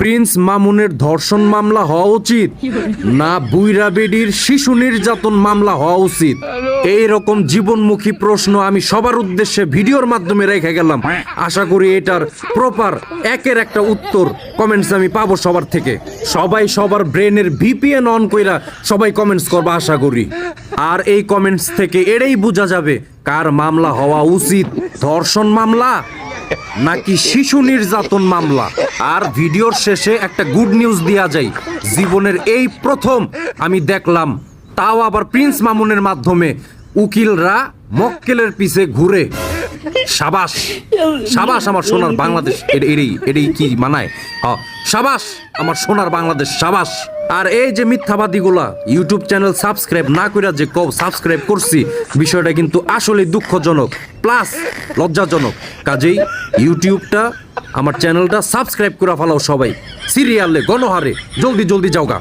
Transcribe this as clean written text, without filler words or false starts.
Prince মামুনের ধর্ষণ মামলা হওয়া উচিত না বুইরা বেডির শিশু নির্যাতন মামলা হওয়া উচিত? এই রকম জীবনমুখী প্রশ্ন আমি সবার উদ্দেশ্যে ভিডিওর মাধ্যমে রেখে গেলাম। আশা করি এটার প্রপার একের একটা উত্তর কমেন্টস আমি পাবো সবার থেকে। সবাই সবার ব্রেনের ভিপিএন অন কইরা সবাই কমেন্টস করবা আশা করি। আর এই কমেন্টস থেকে এটাই বোঝা যাবে কার মামলা হওয়া উচিত, ধর্ষণ মামলা নাকি শিশু নির্যাতন মামলা। আর ভিডিওর শেষে একটা গুড নিউজ দেয়া যায়, জীবনের এই প্রথম আমি দেখলাম, তাও আবার প্রিন্স মামুনের মাধ্যমে, উকিলরা মক্কেলের পিছে ঘুরে। সাবাস সাবাস আমার সোনার বাংলাদেশ, এটাই কি মানায়? সাবাস আমার সোনার বাংলাদেশ, সাবাস। আর এই যে মিথ্যাবাদীগুলা ইউটিউব চ্যানেল সাবস্ক্রাইব না কইরা যে সাবস্ক্রাইব করছি, বিষয়টা কিন্তু আসলে দুঃখজনক প্লাস লজ্জাজনক। কাজেই ইউটিউবটা আমার চ্যানেলটা সাবস্ক্রাইব করে ফেলাও সবাই, সিরিয়ালে গণহারে জলদি জলদি যাওগা।